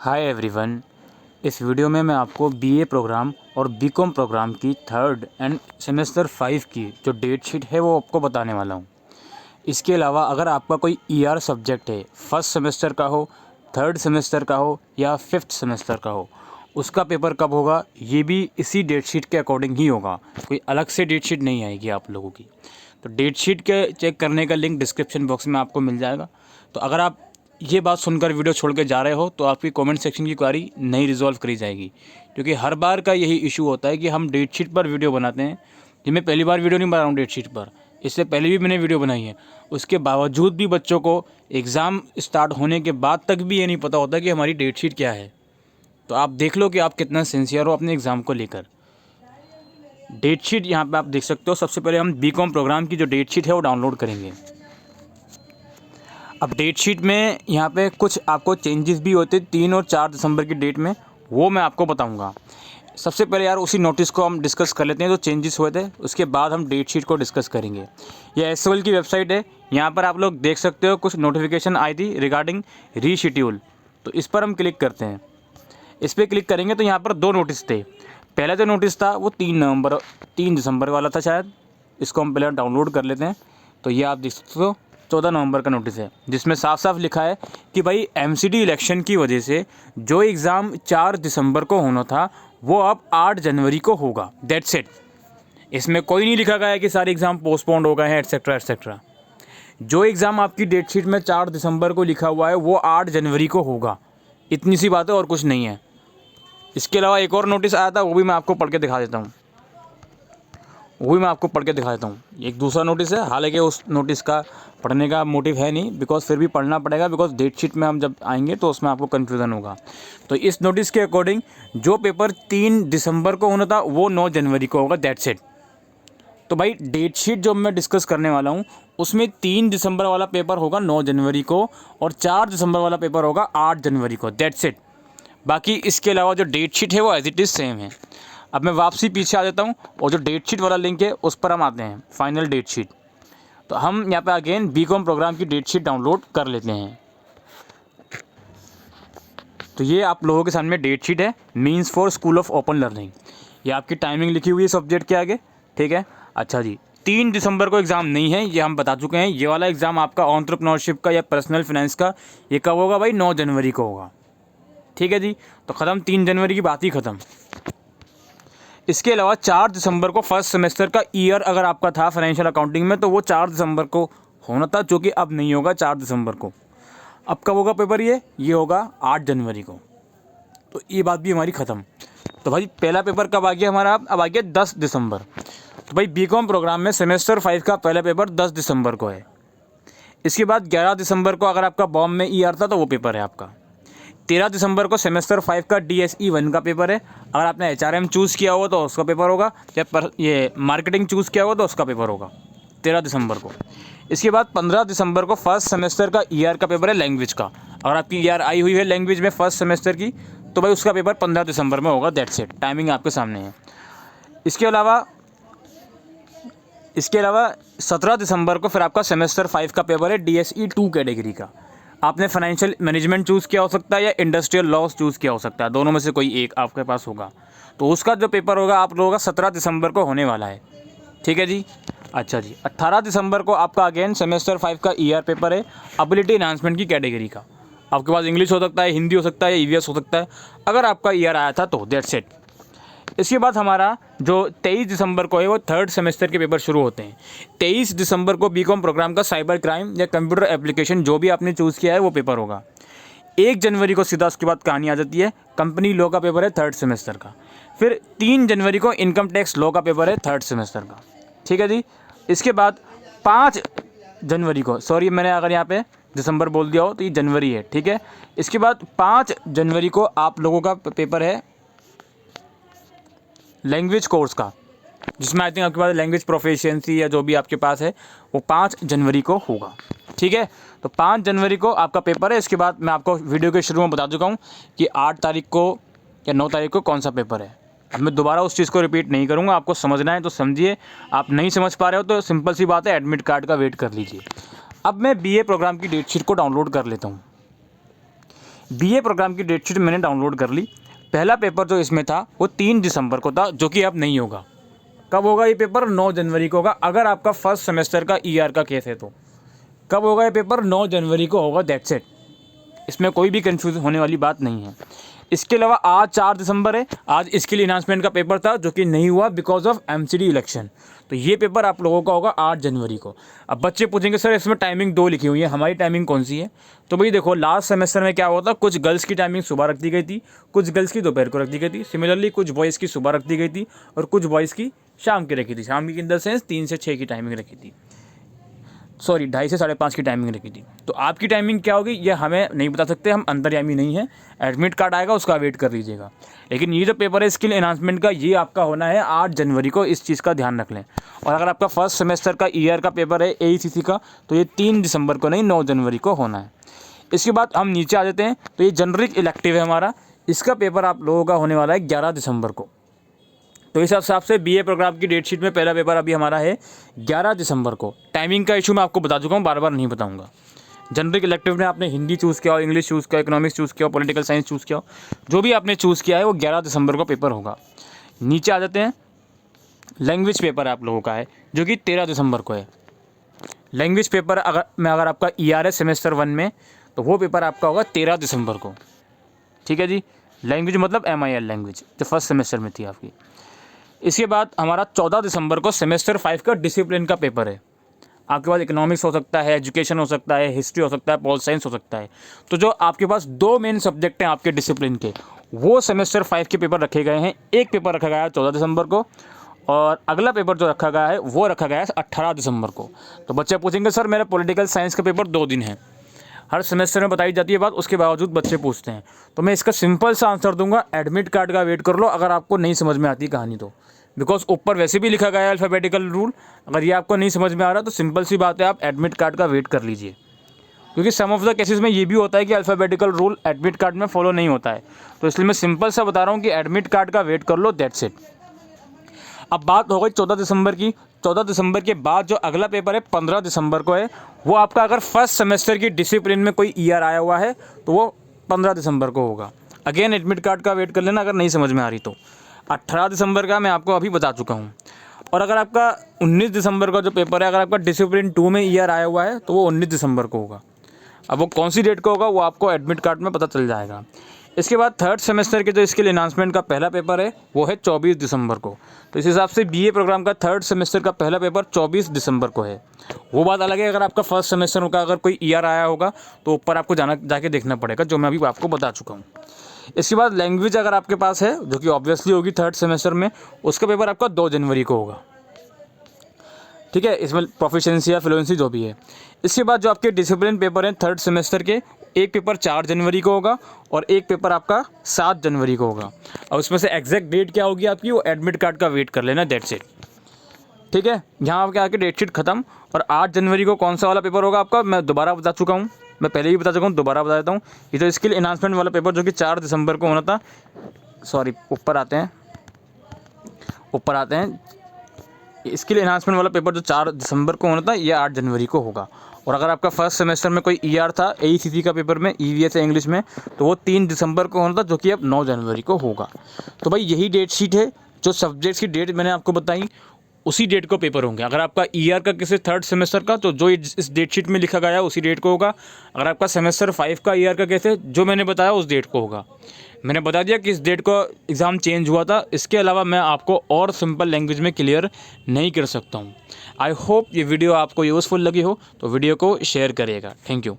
Hi everyone. इस video में मैं आपको बीए प्रोग्राम और बीकॉम प्रोग्राम की थर्ड एंड सेमेस्टर 5 की जो डेट शीट है वो आपको बताने वाला हूँ। इसके अलावा अगर आपका कोई ईआर सब्जेक्ट है, फर्स्ट सेमेस्टर का हो, थर्ड सेमेस्टर का हो या फिफ्थ सेमेस्टर का हो, उसका पेपर कब होगा ये भी इसी डेट शीट के अकॉर्डिंग ही होगा। कोई अलग से डेट शीट नहीं आएगी आप लोगों की। तो डेट शीट के चेक करने का लिंक डिस्क्रिप्शन बॉक्स में आपको मिल जाएगा। तो अगर आप ये बात सुनकर वीडियो छोड़ के जा रहे हो तो आपकी कमेंट सेक्शन की क्वेरी नहीं रिजॉल्व करी जाएगी, क्योंकि हर बार का यही इशू होता है कि हम डेट शीट पर वीडियो बनाते हैं। ये मैं पहली बार वीडियो नहीं बना रहा हूँ डेट शीट पर, इससे पहले भी मैंने वीडियो बनाई है। उसके बावजूद भी बच्चों को एग्ज़ाम स्टार्ट होने के बाद तक भी ये नहीं पता होता कि हमारी डेट शीट क्या है। तो आप देख लो कि आप कितना सिंसियर हो अपने एग्ज़ाम को लेकर। डेट शीट यहाँ पे आप देख सकते हो। सबसे पहले हम बीकॉम प्रोग्राम की जो डेट शीट है वो डाउनलोड करेंगे। अब डेट शीट में यहाँ पे कुछ आपको चेंजेस भी होते 3 और 4 दिसंबर की डेट में, वो मैं आपको बताऊँगा। सबसे पहले यार उसी नोटिस को हम डिस्कस कर लेते हैं जो चेंजेस हुए थे, उसके बाद हम डेट शीट को डिस्कस करेंगे। ये एसओएल की वेबसाइट है, यहाँ पर आप लोग देख सकते हो कुछ नोटिफिकेशन आई थी रिगार्डिंग रीशेड्यूल। तो इस पर हम क्लिक करते हैं। इस पर क्लिक करेंगे तो यहाँ पर 2 नोटिस थे। पहला जो नोटिस था वो 3 दिसंबर वाला था शायद। इसको हम पहले डाउनलोड कर लेते हैं। तो ये आप देख सकते हो 14 नवंबर का नोटिस है, जिसमें साफ साफ लिखा है कि भाई एमसीडी इलेक्शन की वजह से जो एग्ज़ाम 4 दिसंबर को होना था वो अब 8 जनवरी को होगा। That's it. इसमें कोई नहीं लिखा गया है कि सारे एग्ज़ाम पोस्टपोन्ड हो गए हैं एट्सेट्रा एट्सेट्रा। जो एग्ज़ाम आपकी डेट शीट में 4 दिसंबर को लिखा हुआ है वो 8 जनवरी को होगा। इतनी सी बात है और कुछ नहीं है। इसके अलावा एक और नोटिस आया था, वो भी मैं आपको पढ़ के दिखा देता हूँ। एक दूसरा नोटिस है, हालांकि उस नोटिस का पढ़ने का मोटिव है नहीं, बिकॉज फिर भी पढ़ना पड़ेगा, बिकॉज डेट शीट में हम जब आएंगे तो उसमें आपको कन्फ्यूज़न होगा। तो इस नोटिस के अकॉर्डिंग जो पेपर 3 दिसंबर को होना था वो 9 जनवरी को होगा। That's it. तो भाई डेट शीट जो मैं डिस्कस करने वाला हूँ उसमें 3 दिसंबर वाला पेपर होगा 9 जनवरी को और 4 दिसंबर वाला पेपर होगा 8 जनवरी को। That's it. बाकी इसके अलावा जो डेट शीट है वो एज इट इज़ सेम है। अब मैं वापसी पीछे आ जाता हूँ और जो डेट शीट वाला लिंक है उस पर हम आते हैं, फाइनल डेट शीट। तो हम यहाँ पे अगेन बीकॉम प्रोग्राम की डेट शीट डाउनलोड कर लेते हैं। तो ये आप लोगों के सामने डेट शीट है, means for school of open learning. ये आपकी टाइमिंग लिखी हुई है सब्जेक्ट के आगे, ठीक है। अच्छा जी, 3 दिसंबर को एग्ज़ाम नहीं है, ये हम बता चुके हैं। ये वाला एग्ज़ाम आपका एंटरप्रेन्योरशिप का या पर्सनल फाइनेंस का, ये कब होगा भाई? 9 जनवरी को होगा, ठीक है जी। तो ख़त्म, 3 जनवरी की बात ही ख़त्म। इसके अलावा 4 दिसंबर को फर्स्ट सेमेस्टर का ईयर अगर आपका था फाइनेंशियल अकाउंटिंग में तो वो 4 दिसंबर को होना था, जो कि अब नहीं होगा 4 दिसंबर को। अब कब होगा पेपर? ये होगा 8 जनवरी को। तो ये बात भी हमारी ख़त्म। तो भाई पहला पेपर कब आ गया हमारा? अब आ गया 10 दिसंबर। तो भाई बीकॉम प्रोग्राम में सेमेस्टर 5 का पहला पेपर 10 दिसंबर को है। इसके बाद 11 दिसंबर को अगर आपका बॉम्ब में ईयर था तो वो पेपर है आपका। 13 दिसंबर को सेमेस्टर 5 का DSE 1 का पेपर है। अगर आपने HRM चूज़ किया हो तो उसका पेपर होगा, या ये मार्केटिंग चूज़ किया हो तो उसका पेपर होगा 13 दिसंबर को। इसके बाद 15 दिसंबर को फर्स्ट सेमेस्टर का ER का पेपर है लैंग्वेज का। अगर आपकी ER आई हुई है लैंग्वेज में फर्स्ट सेमेस्टर की तो भाई उसका पेपर 15 दिसंबर में होगा। That's it. टाइमिंग आपके सामने है। इसके अलावा 17 दिसंबर को फिर आपका सेमेस्टर 5 का पेपर है DSE 2 कैटेगरी का। आपने फाइनेंशियल मैनेजमेंट चूज़ किया हो सकता है या इंडस्ट्रियल लॉस चूज़ किया हो सकता है, दोनों में से कोई एक आपके पास होगा। तो उसका जो पेपर होगा आप लोगों का 17 दिसंबर को होने वाला है, ठीक है जी। अच्छा जी, 18 दिसंबर को आपका अगेन सेमेस्टर 5 का ER पेपर है एबिलिटी एनहांसमेंट की कैटेगरी का। आपके पास इंग्लिश हो सकता है, हिंदी हो सकता है, EVS हो सकता है, अगर आपका ER आया था तो। That's it. इसके बाद हमारा जो 23 दिसंबर को है वो थर्ड सेमेस्टर के पेपर शुरू होते हैं। 23 दिसंबर को बीकॉम प्रोग्राम का साइबर क्राइम या कंप्यूटर एप्लीकेशन जो भी आपने चूज़ किया है वो पेपर होगा। 1 जनवरी को सीधा उसके बाद कहानी आ जाती है, कंपनी लॉ का पेपर है थर्ड सेमेस्टर का। फिर 3 जनवरी को इनकम टैक्स लॉ का पेपर है थर्ड सेमेस्टर का, ठीक है जी। इसके बाद 5 जनवरी को, सॉरी मैंने अगर यहाँ पे दिसंबर बोल दिया हो तो ये जनवरी है, ठीक है। इसके बाद 5 जनवरी को आप लोगों का पेपर है लैंग्वेज कोर्स का, जिसमें आई थिंक आपके पास लैंग्वेज प्रोफिशिएंसी या जो भी आपके पास है वो 5 जनवरी को होगा, ठीक है। तो 5 जनवरी को आपका पेपर है। इसके बाद मैं आपको वीडियो के शुरू में बता चुका हूँ कि 8 तारीख को या 9 तारीख को कौन सा पेपर है। अब मैं दोबारा उस चीज़ को रिपीट नहीं करूँगा, आपको समझना है तो समझिए, आप नहीं समझ पा रहे हो तो सिंपल सी बात है, एडमिट कार्ड का वेट कर लीजिए। अब मैं BA प्रोग्राम की डेट शीट को डाउनलोड कर लेता हूँ। बीए प्रोग्राम की डेट शीट मैंने डाउनलोड कर ली। पहला पेपर जो इसमें था वो 3 दिसंबर को था, जो कि अब नहीं होगा। कब होगा ये पेपर? 9 जनवरी को होगा, अगर आपका फर्स्ट सेमेस्टर का ईआर का केस है तो। कब होगा ये पेपर? 9 जनवरी को होगा, दैट्स इट। इसमें कोई भी कंफ्यूज होने वाली बात नहीं है। इसके अलावा आज 4 दिसंबर है, आज स्किल एनहांसमेंट का पेपर था जो कि नहीं हुआ बिकॉज ऑफ एमसीडी इलेक्शन। तो ये पेपर आप लोगों का होगा 8 जनवरी को। अब बच्चे पूछेंगे सर इसमें टाइमिंग 2 लिखी हुई है, हमारी टाइमिंग कौन सी है? तो भाई देखो, लास्ट सेमेस्टर में क्या हुआ था, कुछ गर्ल्स की टाइमिंग सुबह रख दी गई थी, कुछ गर्ल्स की दोपहर को रख दी गई थी। सिमिलरली कुछ बॉयज़ की सुबह रख दी गई थी और कुछ बॉयज़ की शाम की रखी थी। शाम की इन द सेंस 3 से 6 की टाइमिंग रखी थी, सॉरी 2:30 से 5:30 की टाइमिंग रखी थी। तो आपकी टाइमिंग क्या होगी ये हमें नहीं बता सकते, हम अंतर्यामी नहीं है। एडमिट कार्ड आएगा उसका वेट कर लीजिएगा। लेकिन ये जो पेपर है स्किल एनहांसमेंट का, ये आपका होना है 8 जनवरी को, इस चीज़ का ध्यान रख लें। और अगर आपका फर्स्ट सेमेस्टर का ईयर का पेपर है एईसीसी का, तो ये 3 दिसंबर को नहीं 9 जनवरी को होना है। इसके बाद हम नीचे आ जाते हैं, तो ये जनरिक इलेक्टिव है हमारा, इसका पेपर आप लोगों का होने वाला है 11 दिसंबर को। तो इस हिसाब से बीए प्रोग्राम की डेट शीट में पहला पेपर अभी हमारा है 11 दिसंबर को। टाइमिंग का इशू मैं आपको बता चुका हूँ, बार बार नहीं बताऊँगा। जनरिक इलेक्टिव में आपने हिंदी चूज़ किया हो, इंग्लिश चूज़ किया हो, इकोनॉमिक्स चूज़ किया हो, पॉलिटिकल साइंस चूज़ किया हो, जो भी आपने चूज़ किया है वो 11 दिसंबर को पेपर होगा। नीचे आ जाते हैं, लैंग्वेज पेपर आप लोगों का है जो कि 13 दिसंबर को है। लैंग्वेज पेपर अगर आपका ईआर है सेमेस्टर 1 में, तो वो पेपर आपका होगा 13 दिसंबर को। ठीक है जी, लैंग्वेज मतलब MIL लैंग्वेज जो फर्स्ट सेमेस्टर में थी आपकी। इसके बाद हमारा 14 दिसंबर को सेमेस्टर 5 का डिसिप्लिन का पेपर है। आपके पास इकोनॉमिक्स हो सकता है, एजुकेशन हो सकता है, हिस्ट्री हो सकता है, पॉल साइंस हो सकता है। तो जो आपके पास 2 मेन सब्जेक्ट हैं आपके डिसिप्लिन के, वो सेमेस्टर 5 के पेपर रखे गए हैं। एक पेपर रखा गया है 14 दिसंबर को और अगला पेपर जो रखा गया है वो रखा गया है 18 दिसंबर को। तो बच्चे पूछेंगे सर मेरा पॉलिटिकल साइंस का पेपर 2 दिन है। हर सेमेस्टर में बताई जाती है बात, उसके बावजूद बच्चे पूछते हैं। तो मैं इसका सिंपल सा आंसर दूंगा, एडमिट कार्ड का वेट कर लो अगर आपको नहीं समझ में आती कहानी तो। बिकॉज ऊपर वैसे भी लिखा गया है अल्फ़ाबेटिकल रूल, अगर ये आपको नहीं समझ में आ रहा तो सिंपल सी बात है, आप एडमिट कार्ड का वेट कर लीजिए। क्योंकि सम ऑफ द केसेस में ये भी होता है कि अल्फ़ाबेटिकल रूल एडमिट कार्ड में फॉलो नहीं होता है। तो इसलिए मैं सिंपल सा बता रहा हूँ कि एडमिट कार्ड का वेट कर लो, दैट्स इट। अब बात हो गई 14 दिसंबर की। 14 दिसंबर के बाद जो अगला पेपर है 15 दिसंबर को है, वो आपका अगर फर्स्ट सेमेस्टर की डिसिप्लिन में कोई ईआर आया हुआ है तो वो 15 दिसंबर को होगा। अगेन एडमिट कार्ड का वेट कर लेना अगर नहीं समझ में आ रही तो। 18 दिसंबर का मैं आपको अभी बता चुका हूँ। और अगर आपका 19 दिसंबर का जो पेपर है, अगर आपका डिसिप्लिन 2 में ईआर आया हुआ है तो वो 19 दिसंबर को होगा। अब वो कौन सी डेट को होगा वो आपको एडमिट कार्ड में पता चल जाएगा। इसके बाद थर्ड सेमेस्टर के जो स्किल एनहांसमेंट का पहला पेपर है वो है 24 दिसंबर को। तो इस हिसाब से बीए प्रोग्राम का थर्ड सेमेस्टर का पहला पेपर 24 दिसंबर को है। वो बात अलग है, अगर आपका फर्स्ट सेमेस्टर का अगर कोई ईआर आया होगा तो ऊपर आपको जाके देखना पड़ेगा, जो मैं अभी आपको बता चुका हूँ। इसके बाद लैंग्वेज अगर आपके पास है, जो कि ऑब्वियसली होगी थर्ड सेमेस्टर में, उसका पेपर आपका 2 जनवरी को होगा। ठीक है, इसमें प्रोफिशिएंसी या फ्लुएंसी जो भी है। इसके बाद जो आपके डिसिप्लिन पेपर हैं थर्ड सेमेस्टर के, एक पेपर 4 जनवरी को होगा और एक पेपर आपका 7 जनवरी को होगा। और उसमें से एग्जैक्ट डेट क्या होगी आपकी, वो एडमिट कार्ड का वेट कर लेना, दैट्स इट। ठीक है, यहाँ आपके आके डेट शीट खत्म। और 8 जनवरी को कौन सा वाला पेपर होगा आपका, मैं दोबारा बता चुका हूँ, मैं पहले ही बता चुका हूँ, दोबारा बता देता हूँ। ये जो स्किल एनहांसमेंट वाला पेपर जो कि 4 दिसंबर को होना था, सॉरी ऊपर आते हैं, स्किल एनहांसमेंट वाला पेपर जो 4 दिसंबर को होना था ये 8 जनवरी को होगा। और अगर आपका फर्स्ट सेमेस्टर में कोई ईआर था एईसीसी का पेपर में, ईवीएस है इंग्लिश में, तो वो 3 दिसंबर को होना था, जो कि अब 9 जनवरी को होगा। तो भाई यही डेट शीट है, जो सब्जेक्ट्स की डेट मैंने आपको बताई उसी डेट को पेपर होंगे। अगर आपका ईआर का किसी थर्ड सेमेस्टर का, तो जो इस डेट शीट में लिखा गया है उसी डेट को होगा। अगर आपका सेमेस्टर 5 का ईआर का कैसे, जो मैंने बताया उस डेट को होगा। मैंने बता दिया कि इस डेट को एग्ज़ाम चेंज हुआ था, इसके अलावा मैं आपको और सिंपल लैंग्वेज में क्लियर नहीं कर सकता हूँ। आई होप ये वीडियो आपको यूज़फुल लगी हो, तो वीडियो को शेयर करिएगा। Thank you.